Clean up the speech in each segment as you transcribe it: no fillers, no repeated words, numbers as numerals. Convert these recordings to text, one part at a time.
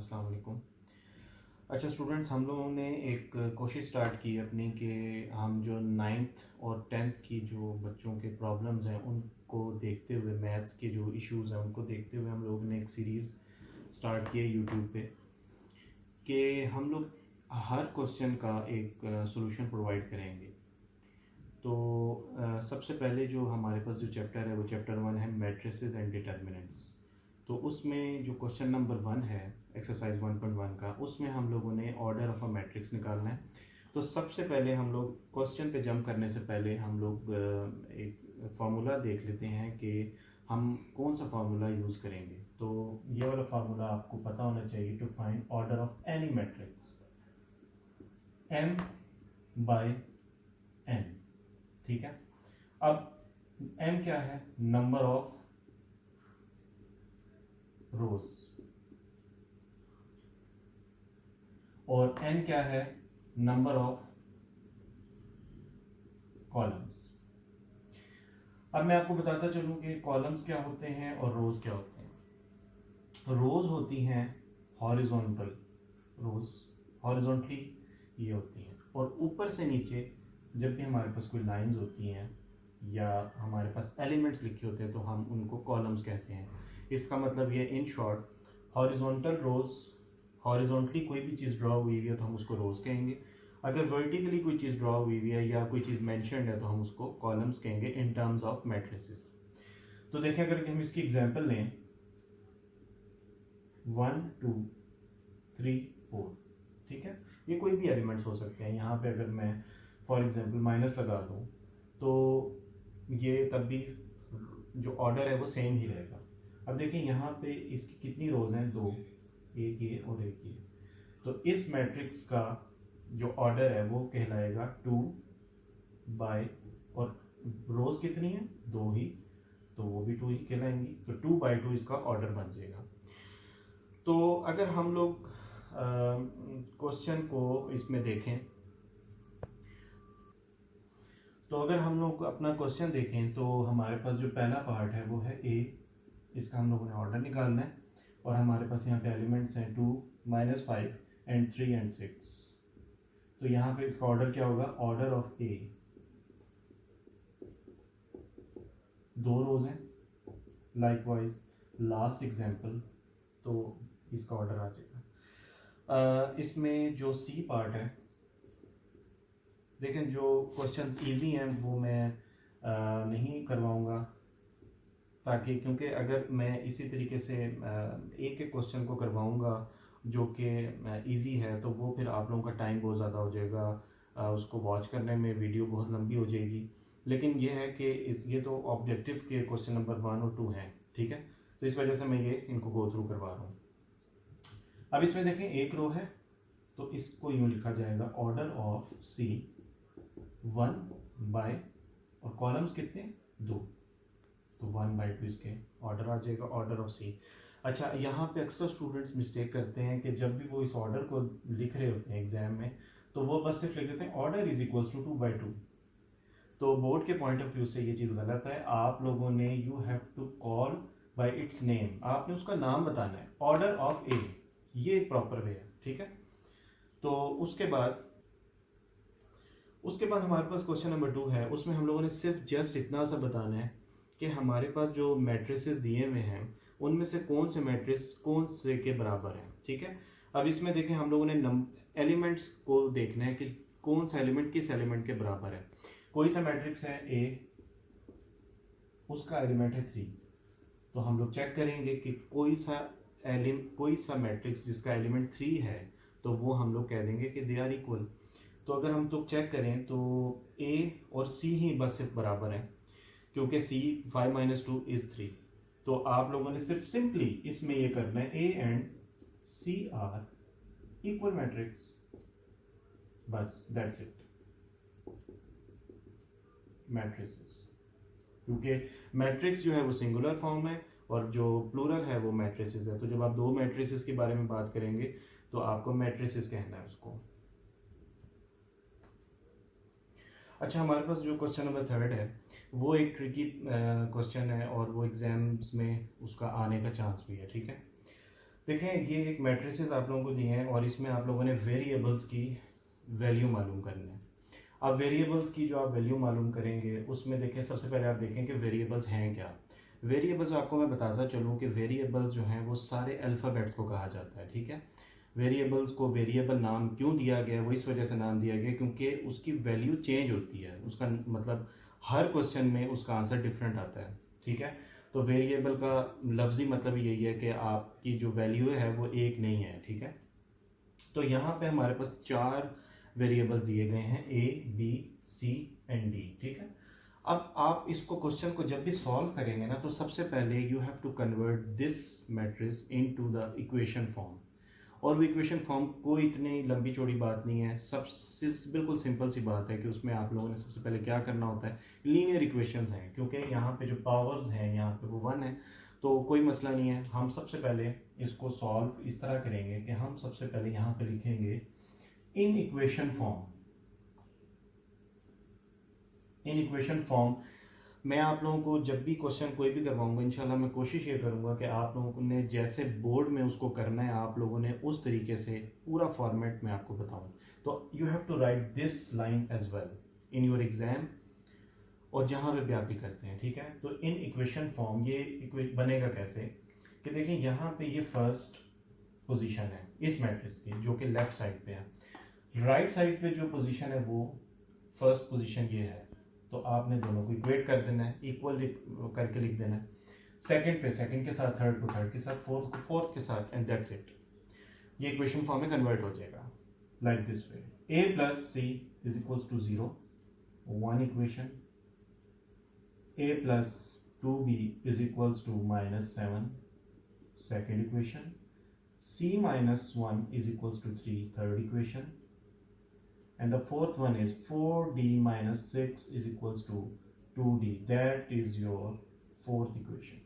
अस्सलाम वालेकुम। अच्छा स्टूडेंट्स, हम लोगों ने एक कोशिश स्टार्ट की अपनी कि हम जो नाइन्थ और टेंथ की जो बच्चों के प्रॉब्लम्स हैं उनको देखते हुए, मैथ्स के जो इश्यूज़ हैं उनको देखते हुए हम लोगों ने एक सीरीज़ स्टार्ट की है यूट्यूब पे कि हम लोग हर क्वेश्चन का एक सॉल्यूशन प्रोवाइड करेंगे। तो सबसे पहले जो हमारे पास जो चैप्टर है वो चैप्टर 1 है, मैट्रिसेस एंड डिटर्मिनेंट्स। तो उसमें जो क्वेश्चन नंबर 1 है एक्सरसाइज 1.1 का, उसमें हम लोगों ने ऑर्डर ऑफ अ मैट्रिक्स निकालना है। तो सबसे पहले हम लोग क्वेश्चन पे जंप करने से पहले हम लोग एक फार्मूला देख लेते हैं कि हम कौन सा फार्मूला यूज़ करेंगे। तो ये वाला फार्मूला आपको पता होना चाहिए to find order of any matrix, m by n। ठीक है, अब m क्या है? नंबर ऑफ रोज, और n क्या है? Number of columns. अब मैं आपको बताता चलूं कि कॉलम्स क्या होते हैं और रोज क्या होते हैं। रोज होती हैं हॉरिजॉन्टल, रोज हॉरिजॉन्टली ये होती हैं, और ऊपर से नीचे जब भी हमारे पास कोई लाइंस होती हैं या हमारे पास एलिमेंट्स लिखे होते हैं तो हम उनको कॉलम्स कहते हैं। इसका मतलब ये in short, horizontal rows, horizontally कोई भी चीज़ ड्रॉ हुई हुई है तो हम उसको रोज कहेंगे। अगर वर्टिकली कोई चीज़ ड्रॉ हुई हुई है या कोई चीज़ मैंशनड है तो हम उसको कॉलम्स कहेंगे इन टर्म्स ऑफ मैट्रिसेस। तो देखें, अगर हम इसकी एग्जांपल लें 1 2 3 4, ठीक है, ये कोई भी एलिमेंट्स हो सकते हैं। यहाँ पे अगर मैं फॉर एग्जांपल माइनस लगा दूँ तो ये तब भी जो ऑर्डर है वो सेम ही रहेगा। अब देखिए यहाँ पे इसकी कितनी रोज हैं? 2, एक ये और एक ये। तो इस मैट्रिक्स का जो ऑर्डर है वो कहलाएगा 2 बाय, और रोज कितनी है? 2 ही, तो वो भी 2 ही कहलाएंगी। तो 2/2 इसका ऑर्डर बन जाएगा। तो अगर हम लोग क्वेश्चन को इसमें देखें, तो अगर हम लोग अपना क्वेश्चन देखें तो हमारे पास जो पहला पार्ट है वो है ए, इसका हम लोगों ने ऑर्डर निकालना है, और हमारे पास यहाँ पे एलिमेंट्स हैं 2 -5 एंड 3 एंड 6। तो यहाँ पे इसका ऑर्डर क्या होगा? ऑर्डर ऑफ ए, 2 रोज हैं। लाइकवाइज लास्ट एग्जाम्पल, तो इसका ऑर्डर आ जाएगा। इसमें जो सी पार्ट है, देखें जो क्वेश्चंस इजी हैं वो मैं नहीं करवाऊंगा, ताकि क्योंकि अगर मैं इसी तरीके से एक एक क्वेश्चन को करवाऊंगा जो कि इजी है तो वो फिर आप लोगों का टाइम बहुत ज़्यादा हो जाएगा, उसको वॉच करने में वीडियो बहुत लंबी हो जाएगी। लेकिन ये है कि ये तो ऑब्जेक्टिव के क्वेश्चन नंबर 1 और 2 हैं, ठीक है, तो इस वजह से मैं ये इनको गो थ्रू करवा रहा हूँ। अब इसमें देखें एक रो है, तो इसको यूँ लिखा जाएगा ऑर्डर ऑफ सी 1 बाय, और कॉलम्स कितने? 2, तो 1/2 इसके ऑर्डर आ जाएगा, ऑर्डर ऑफ सी। अच्छा, यहाँ पे अक्सर स्टूडेंट्स मिस्टेक करते हैं कि जब भी वो इस ऑर्डर को लिख रहे होते हैं एग्जाम में तो वो बस सिर्फ लिख देते हैं ऑर्डर इज इक्वल्स टू 2/2। तो बोर्ड के पॉइंट ऑफ व्यू से ये चीज़ गलत है। आप लोगों ने you have to call by its name, आपने उसका नाम बताना है, ऑर्डर ऑफ ए, ये एक प्रॉपर वे है, ठीक है। तो उसके बाद हमारे पास क्वेश्चन नंबर 2 है, उसमें हम लोगों ने सिर्फ जस्ट इतना सा बताना है कि हमारे पास जो मैट्रिसेस दिए हुए हैं उनमें से कौन से मैट्रिक्स कौन से के बराबर है, ठीक है। अब इसमें देखें, हम लोगों ने एलिमेंट्स को देखना है कि कौन सा एलिमेंट किस एलिमेंट के बराबर है। कोई सा मैट्रिक्स है ए, उसका एलिमेंट है 3, तो हम लोग चेक करेंगे कि कोई सा मैट्रिक्स जिसका एलिमेंट 3 है तो वो हम लोग कह देंगे कि दे आर इक्वल। तो अगर हम तो चेक करें तो ए और सी ही बस सिर्फ बराबर है, क्योंकि सी 5 - 2 = 3। तो आप लोगों ने सिर्फ सिंपली इसमें ये करना है, A and C are equal matrix, बस दैट्स इट, मैट्रिसेस। क्योंकि मैट्रिक्स जो है वो सिंगुलर फॉर्म है और जो प्लूरल है वो मैट्रिसेस है। तो जब आप 2 मैट्रिसेस के बारे में बात करेंगे तो आपको मैट्रिसेस कहना है उसको। अच्छा, हमारे पास जो क्वेश्चन नंबर 3 है वो एक ट्रिकी क्वेश्चन है और वो एग्जाम्स में उसका आने का चांस भी है, ठीक है। देखें ये एक मैट्रिसेस आप लोगों को दिए हैं और इसमें आप लोगों ने वेरिएबल्स की वैल्यू मालूम करनी है। अब वेरिएबल्स की जो आप वैल्यू मालूम करेंगे उसमें देखें सबसे पहले आप देखें कि वेरिएबल्स हैं क्या। वेरिएबल्स आपको मैं बताता चलूँ कि वेरिएबल्स जो हैं वो सारे अल्फ़ाबेट्स को कहा जाता है, ठीक है। वेरिएबल्स को वेरिएबल नाम क्यों दिया गया है, वो इस वजह से नाम दिया गया क्योंकि उसकी वैल्यू चेंज होती है, उसका मतलब हर क्वेश्चन में उसका आंसर डिफरेंट आता है, ठीक है। तो वेरिएबल का लफ्ज़ी मतलब यही है कि आपकी जो वैल्यू है वो एक नहीं है, ठीक है। तो यहाँ पे हमारे पास 4 वेरिएबल्स दिए गए हैं, A B C and D, ठीक है। अब आप इसको क्वेश्चन को जब भी सॉल्व करेंगे ना तो सबसे पहले you have to convert this matrix into the equation form. और वो इक्वेशन फॉर्म कोई इतनी लंबी चौड़ी बात नहीं है, सब बिल्कुल सिंपल सी बात है कि उसमें आप लोगों ने सबसे पहले क्या करना होता है, लीनियर इक्वेशंस हैं क्योंकि यहाँ पे जो पावर्स हैं यहाँ पे वो 1 है, तो कोई मसला नहीं है। हम सबसे पहले इसको सॉल्व इस तरह करेंगे कि हम सबसे पहले यहाँ पे लिखेंगे in equation form. In equation form मैं आप लोगों को जब भी क्वेश्चन कोई भी करवाऊंगा इंशाल्लाह मैं कोशिश ये करूंगा कि आप लोगों ने जैसे बोर्ड में उसको करना है आप लोगों ने उस तरीके से पूरा फॉर्मेट में आपको बताऊं। तो you have to write this line as well in your exam और जहां पे भी आप भी करते हैं, ठीक है। तो इन इक्वेशन फॉर्म ये बनेगा कैसे कि देखिए यहाँ पे ये फर्स्ट पोजीशन है इस मैट्रिक्स की जो कि लेफ्ट साइड पे है। राइट साइड पे जो पोजीशन है वो फर्स्ट पोजीशन ये है, तो आपने दोनों को इक्वेट कर देना है, इक्वल करके लिख देना है। सेकंड पे सेकंड के साथ, थर्ड को थर्ड के साथ, फोर्थ को फोर्थ के साथ, एंड दैट्स इट। ये इक्वेशन फॉर्म में कन्वर्ट हो जाएगा like this way, a plus C is equals to 0, one equation. a plus 2b is equals to -7, second equation. c minus 1 is equals to 3, third equation. And the fourth one is 4d minus 6 is equals to 2d. That is your fourth equation.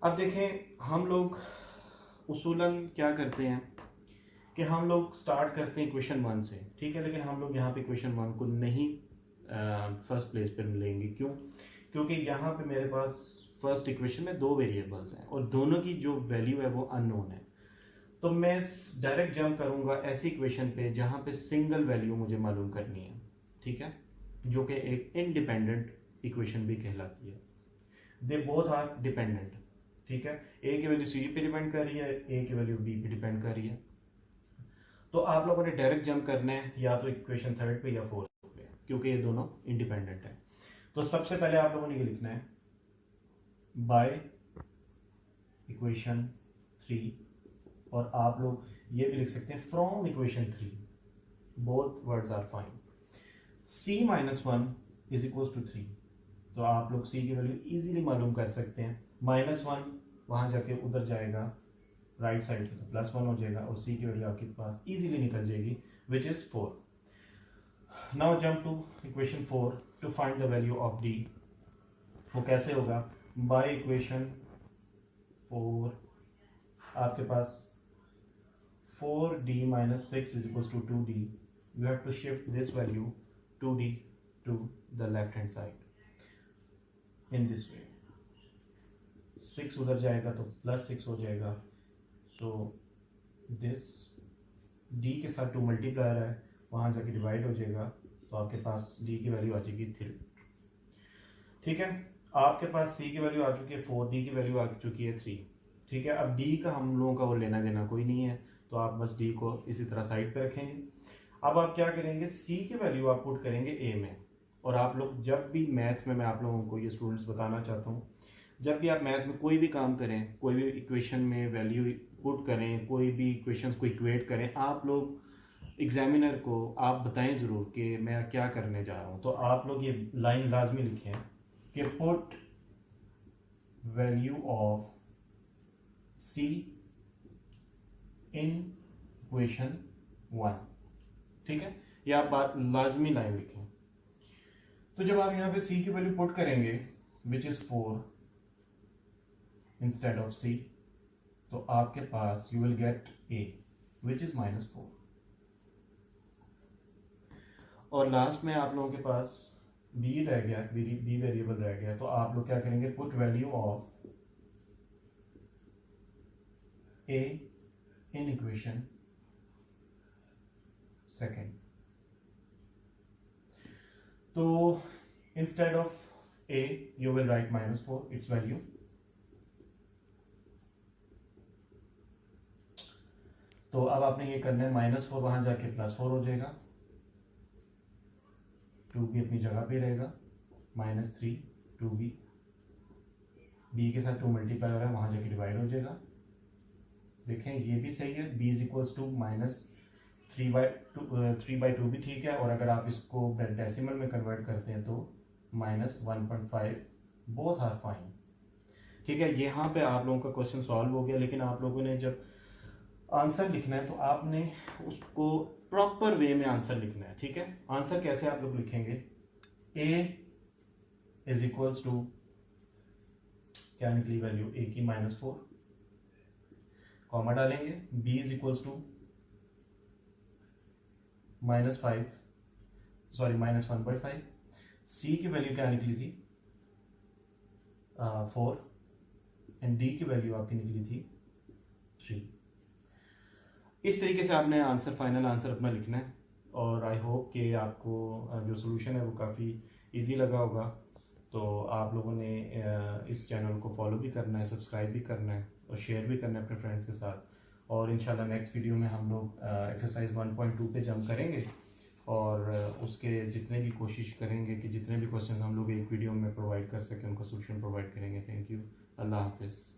अब देखें हम लोग उसूलन क्या करते हैं कि हम लोग स्टार्ट करते हैं इक्वेशन 1 से, ठीक है, लेकिन हम लोग यहाँ पे इक्वेशन 1 को नहीं फर्स्ट प्लेस पे लेंगे। क्यों? क्योंकि यहाँ पे मेरे पास फर्स्ट इक्वेशन में 2 वेरिएबल्स हैं और दोनों की जो वैल्यू है वो अननोन है। तो मैं डायरेक्ट जंप करूंगा ऐसी इक्वेशन पे जहां पे सिंगल वैल्यू मुझे मालूम करनी है, ठीक है, जो कि एक इंडिपेंडेंट इक्वेशन भी कहलाती है। दे बोथ आर डिपेंडेंट, ठीक है। ए की वैल्यू सी पे डिपेंड कर रही है, ए की वैल्यू बी पे डिपेंड कर रही है। तो आप लोगों ने डायरेक्ट जंप करना है या तो इक्वेशन थर्ड पे या फोर्थ पे, क्योंकि ये दोनों इंडिपेंडेंट है। तो सबसे पहले आप लोगों ने ये लिखना है बाय इक्वेशन 3, और आप लोग ये भी लिख सकते हैं from equation 3, both words are fine. c minus 1 is equal to 3, तो आप लोग c की वैल्यू इजीली मालूम कर सकते हैं। -1 वहां जाके उधर जाएगा राइट साइड पे, तो +1 हो जाएगा और c की वैल्यू आपके पास इजीली निकल जाएगी which is 4। Now jump to equation 4 to find the value of d। वो कैसे होगा? बाय इक्वेशन 4 आपके पास 4d minus 6 is equals to 2d. You have to shift this value 2d to the left hand side in this way. 6 उधर जाएगा तो +6 हो जाएगा, so this d के साथ 2 मल्टीप्लायर है वहाँ जाके डिवाइड हो जाएगा, तो आपके पास d की वैल्यू आ जाएगी 3, ठीक है। आपके पास c की वैल्यू आ चुकी है 4, d की वैल्यू आ चुकी है 3, ठीक है। अब d का हम लोगों का वो लेना देना कोई नहीं है, तो आप बस d को इसी तरह साइड पे रखेंगे। अब आप क्या करेंगे, c की वैल्यू आप पुट करेंगे a में। और आप लोग जब भी मैथ में, मैं आप लोगों को ये स्टूडेंट्स बताना चाहता हूँ, जब भी आप मैथ में कोई भी काम करें, कोई भी इक्वेशन में वैल्यू पुट करें, कोई भी इक्वेशंस को इक्वेट करें, आप लोग एग्जामिनर को आप बताएं ज़रूर कि मैं क्या करने जा रहा हूँ। तो आप लोग ये लाइन लाजमी लिखें कि put value of c in equation 1, ठीक है। ये आप बात लाजमी लाइन लिखें। तो जब आप यहां पे c की वैल्यू पुट करेंगे which is 4 instead of c, तो आपके पास you will get a which is -4। और लास्ट में आप लोगों के पास b रह गया, b वेरिएबल रह गया, तो आप लोग क्या करेंगे, put value of a in equation second. So instead of a you will write -4 its value. तो अब आपने ये करना है -4 वहां जाके +4 हो जाएगा, 2b अपनी जगह पे रहेगा, -3 2b, b के साथ 2 मल्टीप्लाई हो रहा है वहां जाके डिवाइड हो जाएगा। देखें ये भी सही है, b इज इक्वल्स टू -3/2 भी ठीक है, और अगर आप इसको डेसिमल में कन्वर्ट करते हैं तो -1.5, बोथ आर फाइन। ठीक है, यहाँ पे आप लोगों का क्वेश्चन सॉल्व हो गया, लेकिन आप लोगों ने जब आंसर लिखना है तो आपने उसको प्रॉपर वे में आंसर लिखना है। ठीक है, आंसर कैसे आप लोग लिखेंगे, a इज इक्वल्स टू क्या निकली वैल्यू a की -4, कॉमा डालेंगे, b is equals to -5 sorry -1/5, c की वैल्यू क्या निकली थी 4, एंड d की वैल्यू आपकी निकली थी 3। इस तरीके से आपने आंसर, फाइनल आंसर अपना लिखना है, और आई होप कि आपको जो सोल्यूशन है वो काफ़ी इजी लगा होगा। तो आप लोगों ने इस चैनल को फॉलो भी करना है, सब्सक्राइब भी करना है, और शेयर भी करना है अपने फ्रेंड्स के साथ। और इंशाल्लाह नेक्स्ट वीडियो में हम लोग एक्सरसाइज 1.2 पे जंप करेंगे, और उसके जितने भी कोशिश करेंगे कि जितने भी क्वेश्चन हम लोग एक वीडियो में प्रोवाइड कर सकें उनका सोल्यूशन प्रोवाइड करेंगे। थैंक यू, अल्लाह हाफिज़।